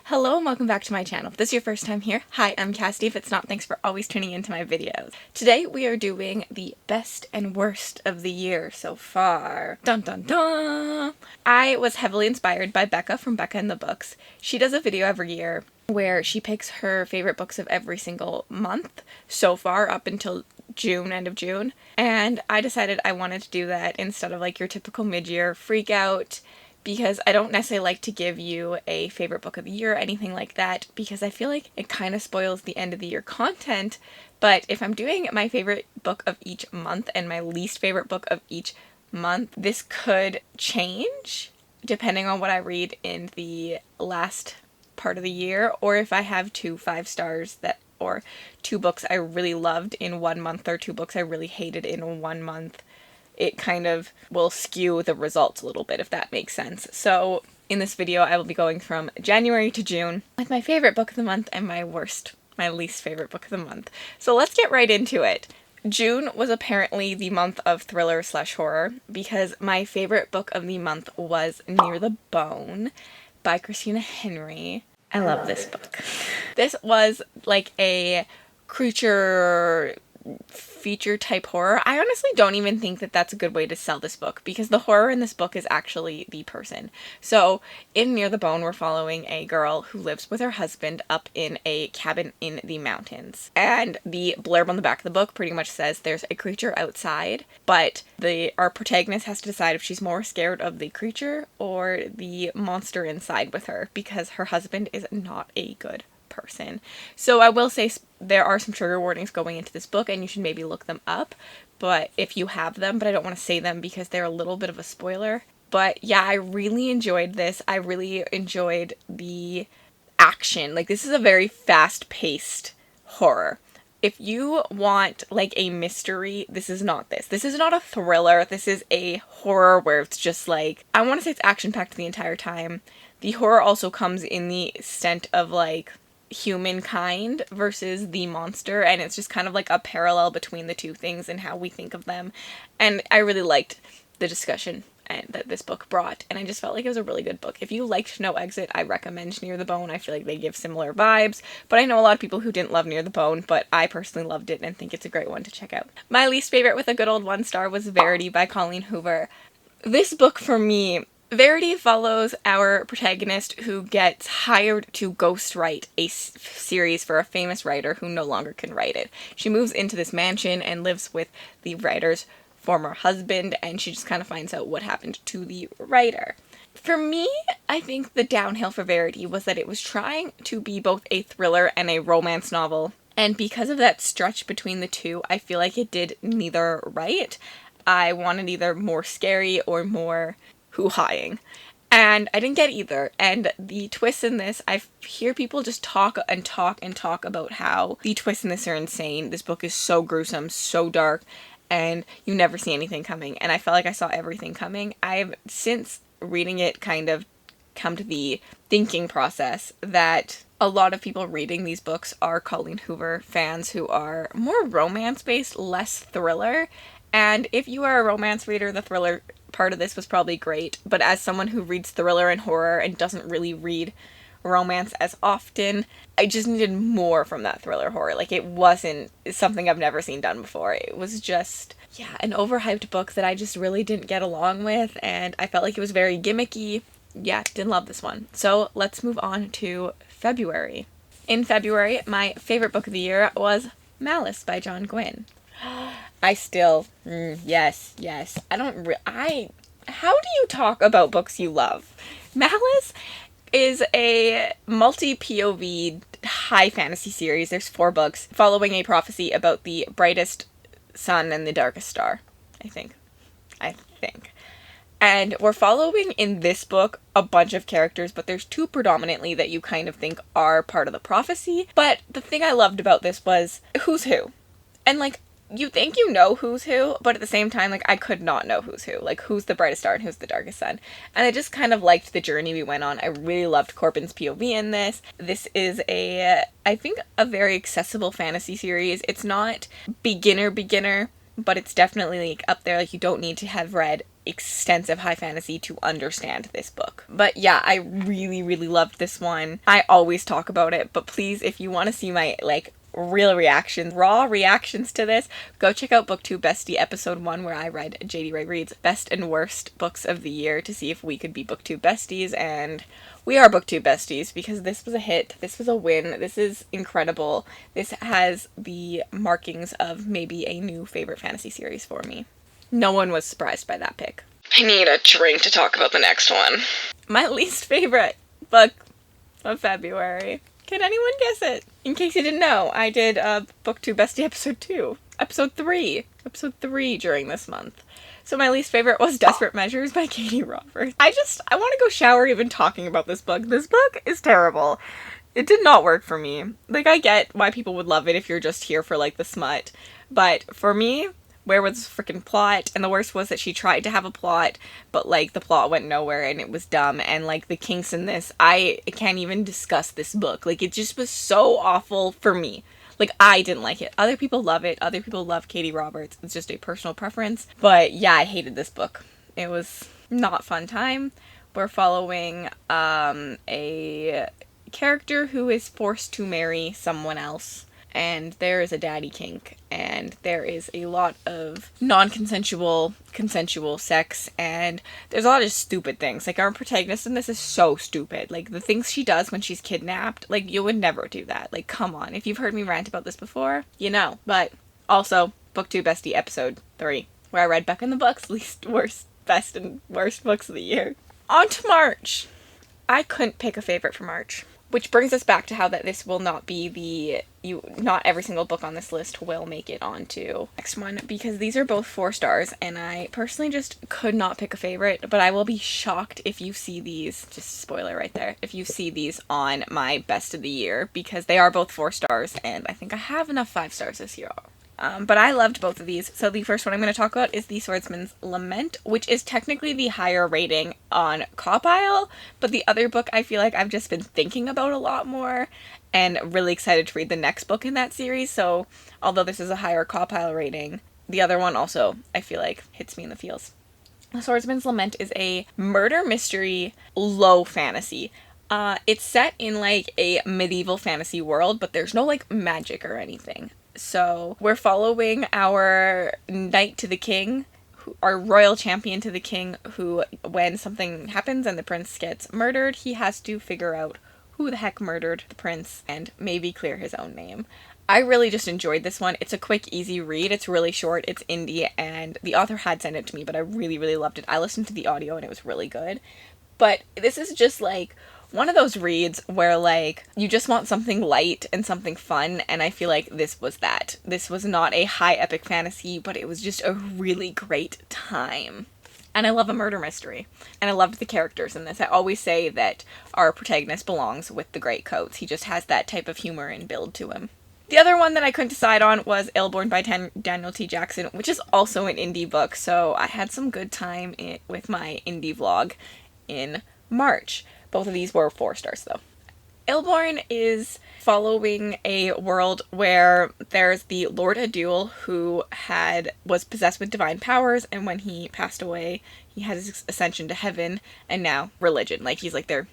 Hello and welcome back to my channel. If this is your first time here, hi, I'm Cassidy. If it's not, thanks for always tuning into my videos. Today we are doing the best and worst of the year so far. Dun dun dun! I was heavily inspired by BECCA from BECCA in the Books. She does a video every year where she picks her favorite books of every single month so far up until June, end of June. And I decided I wanted to do that instead of like your typical mid-year freak out, because I don't necessarily like to give you a favorite book of the year or anything like that, because I feel like it kind of spoils the end of the year content. But if I'm doing my favorite book of each month and my least favorite book of each month, this could change depending on what I read in the last part of the year, or if I have 2 5-stars that, or 2 books I really loved in one month or 2 books I really hated in one month. It kind of will skew the results a little bit, if that makes sense. So in this video, I will be going from January to June with my favorite book of the month and my least favorite book of the month. So let's get right into it. June was apparently the month of thriller/horror because my favorite book of the month was Near the Bone by Christina Henry. I love this book. This was like a creature feature type horror. I honestly don't even think that that's a good way to sell this book, because the horror in this book is actually the person. So in Near the Bone, we're following a girl who lives with her husband up in a cabin in the mountains. And the blurb on the back of the book pretty much says there's a creature outside, but our protagonist has to decide if she's more scared of the creature or the monster inside with her, because her husband is not a good person. So I will say there are some trigger warnings going into this book, and you should maybe look them up, but if you have them, but I don't want to say them because they're a little bit of a spoiler. But yeah, I really enjoyed this. I really enjoyed the action. Like, this is a very fast-paced horror. If you want like a mystery, this is not this. This is not a thriller. This is a horror where it's just like, I want to say it's action-packed the entire time. The horror also comes in the extent of like humankind versus the monster, and it's just kind of like a parallel between the two things and how we think of them. And I really liked the discussion that this book brought, and I just felt like it was a really good book. If you liked No Exit, I recommend Near the Bone. I feel like they give similar vibes, but I know a lot of people who didn't love Near the Bone, but I personally loved it and think it's a great one to check out. My least favorite with a good old 1-star was Verity by Colleen Hoover. This book for me, Verity follows our protagonist who gets hired to ghostwrite a series for a famous writer who no longer can write it. She moves into this mansion and lives with the writer's former husband, and she just kind of finds out what happened to the writer. For me, I think the downhill for Verity was that it was trying to be both a thriller and a romance novel, and because of that stretch between the two, I feel like it did neither right. I wanted either more scary or more hoo-haing, and I didn't get either. And the twists in this, I hear people just talk and talk and talk about how the twists in this are insane. This book is so gruesome, so dark, and you never see anything coming, and I felt like I saw everything coming. I've since reading it kind of come to the thinking process that a lot of people reading these books are Colleen Hoover fans who are more romance-based, less thriller. And if you are a romance reader, the thriller part of this was probably great, but as someone who reads thriller and horror and doesn't really read romance as often, I just needed more from that thriller horror. Like, it wasn't something I've never seen done before. It was just, yeah, an overhyped book that I just really didn't get along with, and I felt like it was very gimmicky. Yeah, didn't love this one. So let's move on to February. In February, my favorite book of the year was Malice by John Gwynne. I still, yes. How do you talk about books you love? Malice is a multi-POV high fantasy series. There's 4 books following a prophecy about the brightest sun and the darkest star, I think. And we're following in this book a bunch of characters, but there's 2 predominantly that you kind of think are part of the prophecy. But the thing I loved about this was who's who. And like, you think you know who's who, but at the same time, like, I could not know who's who. Like, who's the brightest star and who's the darkest sun. And I just kind of liked the journey we went on. I really loved Corbin's POV in this. This is I think, a very accessible fantasy series. It's not beginner, but it's definitely like up there. Like, you don't need to have read extensive high fantasy to understand this book. But yeah, I really, really loved this one. I always talk about it, but please, if you want to see my, like, real reactions, raw reactions to this, go check out Booktube Bestie episode 1 where I read JD Reid's best and worst books of the year to see if we could be Booktube Besties, and we are Booktube Besties because this was a hit, this was a win, this is incredible. This has the markings of maybe a new favorite fantasy series for me. No one was surprised by that pick. I need a drink to talk about the next one. My least favorite book of February. Can anyone guess it? In case you didn't know, I did Booktube Bestie episode 2. Episode 3. Episode 3 during this month. So my least favorite was Desperate Measures by Katie Roberts. I want to go shower even talking about this book. This book is terrible. It did not work for me. Like, I get why people would love it if you're just here for, like, the smut. But for me, where was the freaking plot? And the worst was that she tried to have a plot, but, like, the plot went nowhere and it was dumb. And, like, the kinks in this, I can't even discuss this book. Like, it just was so awful for me. Like, I didn't like it. Other people love it. Other people love Katie Roberts. It's just a personal preference. But yeah, I hated this book. It was not a fun time. We're following a character who is forced to marry someone else. And there is a daddy kink, and there is a lot of non-consensual, consensual sex, and there's a lot of stupid things. Like, our protagonist in this is so stupid. Like, the things she does when she's kidnapped, like, you would never do that. Like, come on. If you've heard me rant about this before, you know. But also, Booktube Bestie episode 3, where I read Becca in the Books, least, worst, best, and worst books of the year. On to March. I couldn't pick a favorite for March. Which brings us back to how that this will not be not every single book on this list will make it onto next one, because these are both 4 stars, and I personally just could not pick a favorite, but I will be shocked if you see these, just a spoiler right there, if you see these on my best of the year, because they are both 4 stars, and I think I have enough 5 stars this year. But I loved both of these. So the first one I'm going to talk about is the Swordsmans Lament, which is technically the higher rating on Copile, but the other book I feel like I've just been thinking about a lot more and really excited to read the next book in that series. So although this is a higher Copile rating, the other one also I feel like hits me in the feels. The Swordsman's Lament is a murder mystery low fantasy. It's set in like a medieval fantasy world, but there's no like magic or anything. So we're following our knight to the king, our royal champion to the king, who, when something happens and the prince gets murdered, he has to figure out who the heck murdered the prince and maybe clear his own name. I really just enjoyed this one. It's a quick, easy read. It's really short. It's indie, and the author had sent it to me, but I really, really loved it. I listened to the audio and it was really good. But this is just like one of those reads where, like, you just want something light and something fun, and I feel like this was that. This was not a high epic fantasy, but it was just a really great time. And I love a murder mystery. And I loved the characters in this. I always say that our protagonist belongs with the Greatcoats. He just has that type of humor and build to him. The other one that I couldn't decide on was Ailborne by Daniel T. Jackson, which is also an indie book, so I had some good time with my indie vlog in March. Both of these were 4 stars, though. Ailborne is following a world where there's the Lord Adul, who was possessed with divine powers, and when he passed away, he had his ascension to heaven, and now religion. Like, he's like their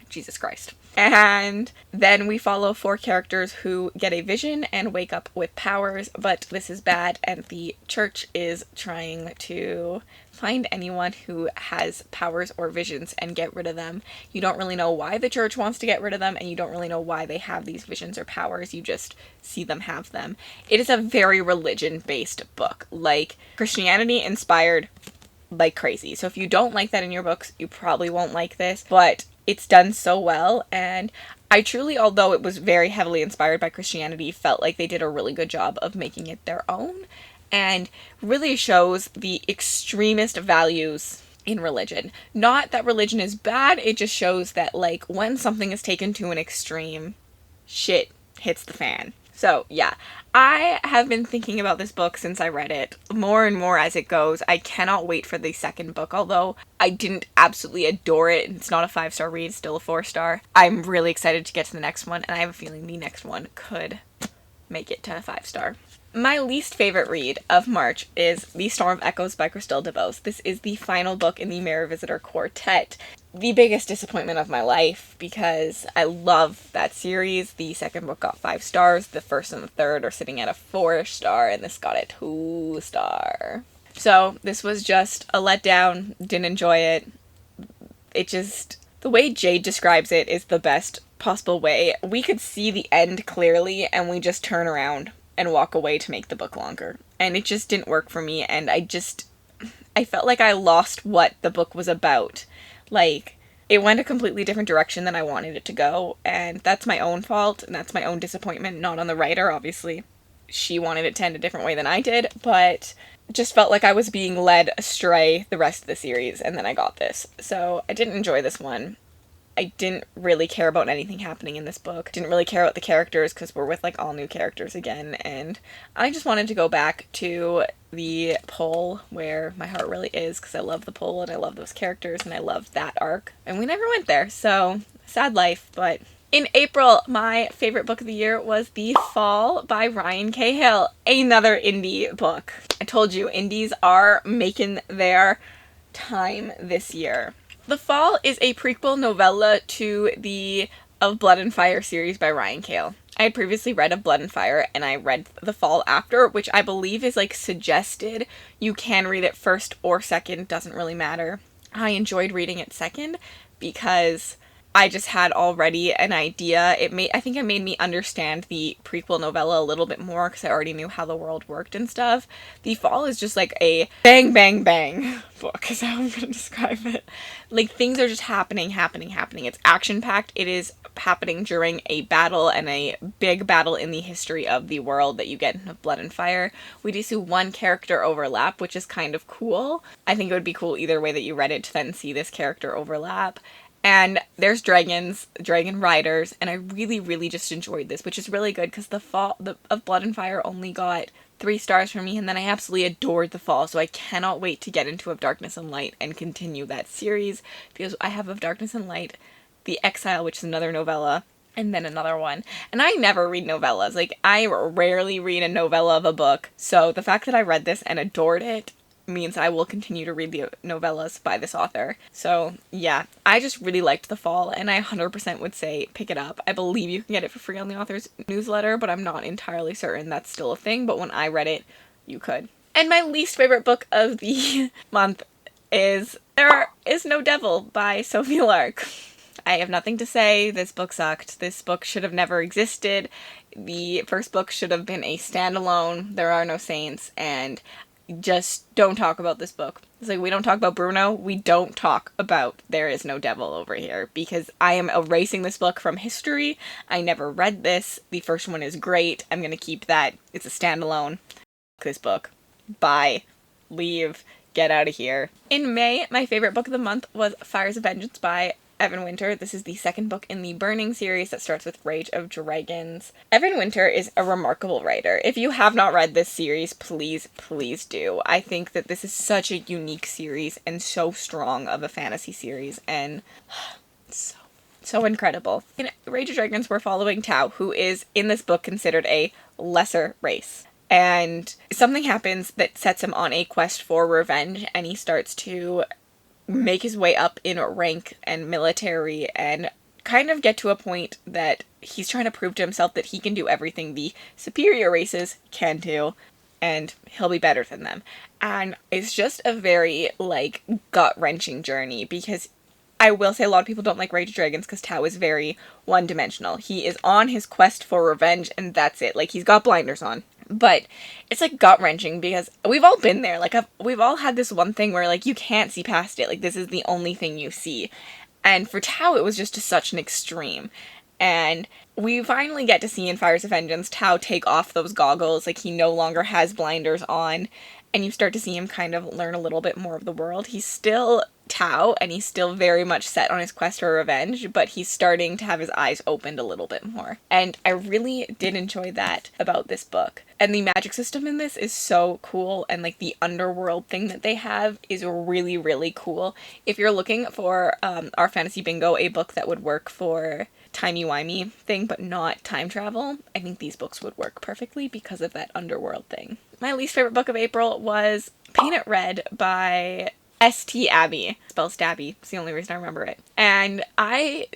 Jesus Christ. And then we follow 4 characters who get a vision and wake up with powers, but this is bad, and the church is trying to find anyone who has powers or visions and get rid of them. You don't really know why the church wants to get rid of them, and you don't really know why they have these visions or powers. You just see them have them. It is a very religion-based book, like Christianity inspired like crazy. So if you don't like that in your books, you probably won't like this, but it's done so well, and I truly, although it was very heavily inspired by Christianity, felt like they did a really good job of making it their own, and really shows the extremist values in religion. Not that religion is bad, it just shows that, like, when something is taken to an extreme, shit hits the fan. So, yeah, I have been thinking about this book since I read it, more and more as it goes. I cannot wait for the second book, although I didn't absolutely adore it. It's not a 5-star read, still a 4-star. I'm really excited to get to the next one, and I have a feeling the next one could make it to a 5-star. My least favorite read of March is The Storm of Echoes by Christelle DeVos. This is the final book in the Mirror Visitor Quartet. The biggest disappointment of my life because I love that series. The second book got 5 stars. The first and the third are sitting at a 4-star, and this got a 2-star. So this was just a letdown. Didn't enjoy it. The way Jade describes it is the best possible way. We could see the end clearly, and we just turn around and walk away to make the book longer. And it just didn't work for me, and I felt like I lost what the book was about. Like, it went a completely different direction than I wanted it to go, and that's my own fault, and that's my own disappointment, not on the writer, obviously. She wanted it to end a different way than I did, but just felt like I was being led astray the rest of the series, and then I got this. So I didn't enjoy this one. I didn't really care about anything happening in this book. Didn't really care about the characters because we're with like all new characters again, and I just wanted to go back to the pole where my heart really is because I love the pole and I love those characters and I love that arc, and we never went there, so sad life. But in April, my favorite book of the year was The Fall by Ryan Cahill, another indie book. I told you, indies are making their time this year. The Fall is a prequel novella to the Of Blood and Fire series by Ryan Cahill. I had previously read Of Blood and Fire, and I read The Fall after, which I believe is like suggested. You can read it first or second, doesn't really matter. I enjoyed reading it second because I just had already an idea. I think it made me understand the prequel novella a little bit more because I already knew how the world worked and stuff. The Fall is just like a bang, bang, bang book is how I'm going to describe it. Like, things are just happening. It's action-packed. It is happening during a battle, and a big battle in the history of the world that you get in Blood and Fire. We do see one character overlap, which is kind of cool. I think it would be cool either way that you read it to then see this character overlap. And there's dragons, dragon riders, and I really, really just enjoyed this, which is really good because the Fall of Blood and Fire only got 3 stars from me, and then I absolutely adored The Fall, so I cannot wait to get into Of Darkness and Light and continue that series, because I have Of Darkness and Light, The Exile, which is another novella, and then another one. And I never read novellas. Like, I rarely read a novella of a book, so the fact that I read this and adored it means I will continue to read the novellas by this author. So yeah, I just really liked The Fall, and I 100% would say pick it up. I believe you can get it for free on the author's newsletter, but I'm not entirely certain that's still a thing, but when I read it, you could. And my least favorite book of the month is There Is No Devil by Sophie Lark. I have nothing to say. This book sucked. This book should have never existed. The first book should have been a standalone. There are no saints, and just don't talk about this book. It's like, we don't talk about Bruno, we don't talk about There Is No Devil over here, because I am erasing this book from history. I never read this. The first one is great. I'm gonna keep that. It's a standalone. This book. Bye. Leave. Get out of here. In May, my favorite book of the month was Fires of Vengeance by Evan Winter. This is the second book in the Burning series that starts with Rage of Dragons. Evan Winter is a remarkable writer. If you have not read this series, please, please do. I think that this is such a unique series and so strong of a fantasy series, and so incredible. In Rage of Dragons, we're following Tao, who is, in this book, considered a lesser race. And something happens that sets him on a quest for revenge, and he starts to make his way up in rank and military and kind of get to a point that he's trying to prove to himself that he can do everything the superior races can do, and he'll be better than them. And it's just a very, like, gut-wrenching journey, because I will say a lot of people don't like Rage of Dragons because Tao is very one-dimensional. He is on his quest for revenge, and that's it. Like, he's got blinders on. But it's, like, gut-wrenching because we've all been there. Like, we've all had this one thing where, like, you can't see past it. Like, this is the only thing you see. And for Tao, it was just to such an extreme. And we finally get to see in Fires of Vengeance Tao take off those goggles. Like, he no longer has blinders on. And you start to see him kind of learn a little bit more of the world. He's still Tao, and he's still very much set on his quest for revenge, but he's starting to have his eyes opened a little bit more. And I really did enjoy that about this book. And the magic system in this is so cool, and like the underworld thing that they have is really, really cool. If you're looking for our Fantasy Bingo, a book that would work for timey-wimey thing, but not time travel, I think these books would work perfectly because of that underworld thing. My least favorite book of April was Paint It Red by St. Abby. Spell Stabby. It's the only reason I remember it. And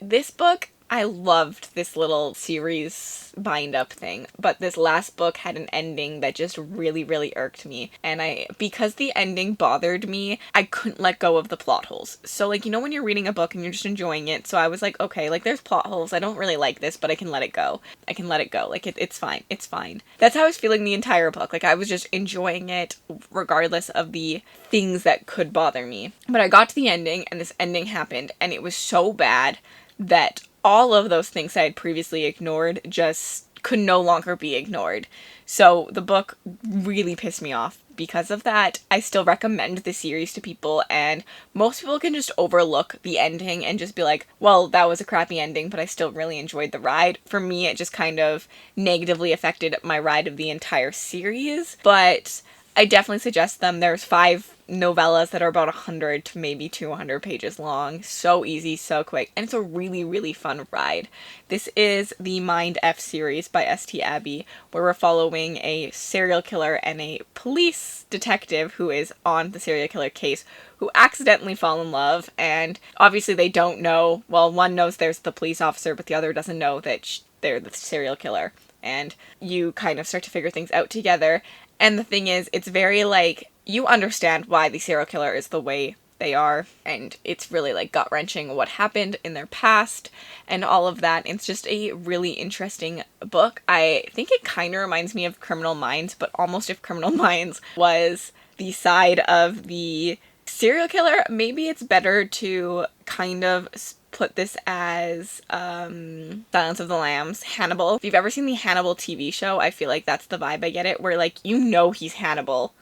this book, I loved this little series bind-up thing, but this last book had an ending that just really, really irked me. And because the ending bothered me, I couldn't let go of the plot holes. So, like, you know when you're reading a book and you're just enjoying it, so I was like, okay, like, there's plot holes, I don't really like this, but I can let it go. I can let it go. Like, it's fine. It's fine. That's how I was feeling the entire book. Like, I was just enjoying it regardless of the things that could bother me. But I got to the ending, and this ending happened, and it was so bad that all of those things I had previously ignored just could no longer be ignored. So the book really pissed me off because of that. I still recommend the series to people, and most people can just overlook the ending and just be like, well, that was a crappy ending, but I still really enjoyed the ride. For me, it just kind of negatively affected my ride of the entire series, but I definitely suggest them. There's 5 novellas that are about 100 to maybe 200 pages long. So easy, so quick, and it's a really, really fun ride. This is the Mind F series by St. Abby, where we're following a serial killer and a police detective who is on the serial killer case, who accidentally fall in love, and obviously they don't know, well, one knows there's the police officer, but the other doesn't know that they're the serial killer, and you kind of start to figure things out together. And the thing is, it's very, like, you understand why the serial killer is the way they are, and it's really, like, gut-wrenching what happened in their past and all of that. It's just a really interesting book. I think it kind of reminds me of Criminal Minds, but almost if Criminal Minds was the side of the serial killer, maybe it's better to kind of put this as Silence of the Lambs, Hannibal. If you've ever seen the Hannibal TV show, I feel like that's the vibe I get it, where, like, you know he's Hannibal,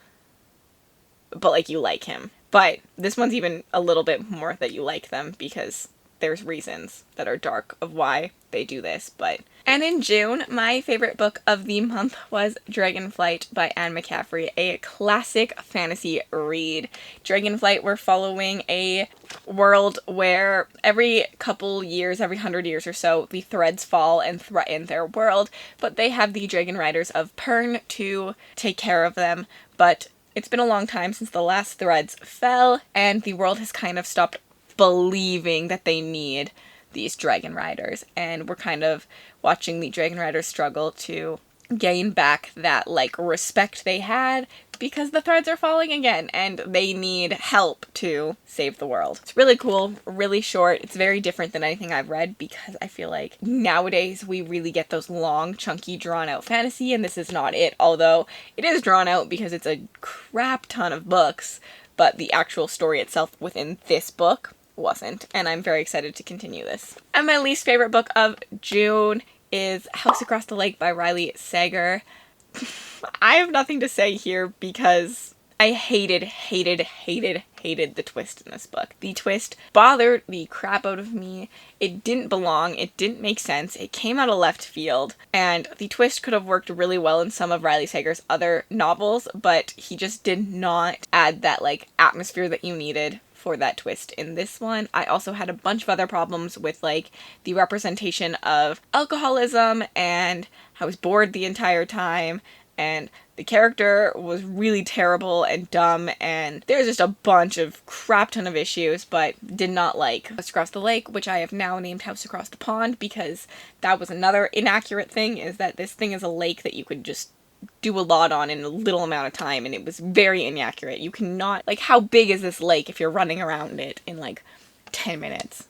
but, like, you like him. But this one's even a little bit more that you like them, because there's reasons that are dark of why they do this. And in June, my favorite book of the month was Dragonflight by Anne McCaffrey, a classic fantasy read. Dragonflight, we're following a world where every couple years, every 100 years or so, the threads fall and threaten their world, but they have the Dragon Riders of Pern to take care of them. But it's been a long time since the last threads fell, and the world has kind of stopped believing that they need these Dragon Riders, and we're kind of watching the Dragon Riders struggle to gain back that, like, respect they had, because the threads are falling again, and they need help to save the world. It's really cool, really short. It's very different than anything I've read, because I feel like nowadays we really get those long, chunky, drawn-out fantasy, and this is not it, although it is drawn out because it's a crap ton of books, but the actual story itself within this book wasn't, and I'm very excited to continue this. And my least favorite book of June is House Across the Lake by Riley Sager. I have nothing to say here because I hated the twist in this book. The twist bothered the crap out of me. It didn't belong. It didn't make sense. It came out of left field. And the twist could have worked really well in some of Riley Sager's other novels, but he just did not add that, like, atmosphere that you needed for that twist in this one. I also had a bunch of other problems with, like, the representation of alcoholism, and I was bored the entire time, and the character was really terrible and dumb, and there's just a bunch of crap ton of issues, but did not like House Across the Lake, which I have now named House Across the Pond, because that was another inaccurate thing, is that this thing is a lake that you could just do a lot on in a little amount of time, and it was very inaccurate. You cannot, like, how big is this lake if you're running around it in, like, 10 minutes?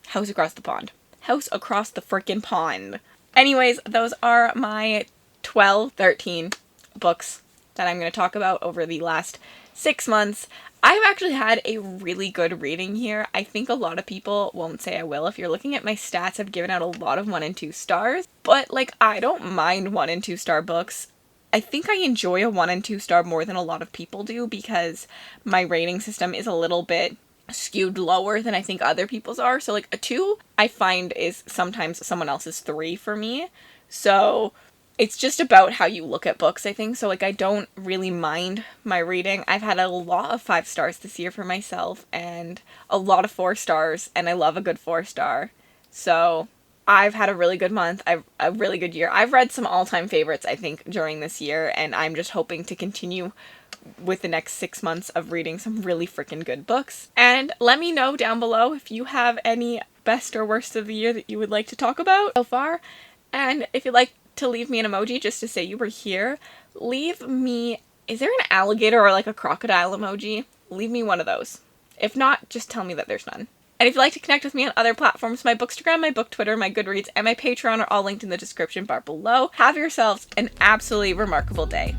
House Across the Pond. House Across the frickin' pond. Anyways, those are my 13 books that I'm going to talk about over the last 6 months. I've actually had a really good reading here. I think a lot of people won't say I will. If you're looking at my stats, I've given out a lot of 1 and 2 stars, but, like, I don't mind 1 and 2 star books. I think I enjoy a 1 and 2 star more than a lot of people do, because my rating system is a little bit skewed lower than I think other people's are. So, like, a 2 I find is sometimes someone else's 3 for me. So it's just about how you look at books, I think. So, like, I don't really mind my reading. I've had a lot of 5 stars this year for myself, and a lot of 4 stars, and I love a good 4 star. So I've had a really good month, a really good year. I've read some all-time favorites, I think, during this year, and I'm just hoping to continue with the next 6 months of reading some really freaking good books. And let me know down below if you have any best or worst of the year that you would like to talk about so far. And if you'd like to leave me an emoji just to say you were here, leave me, is there an alligator or like a crocodile emoji? Leave me one of those. If not, just tell me that there's none. And if you'd like to connect with me on other platforms, my Bookstagram, my Book Twitter, my Goodreads, and my Patreon are all linked in the description bar below. Have yourselves an absolutely remarkable day.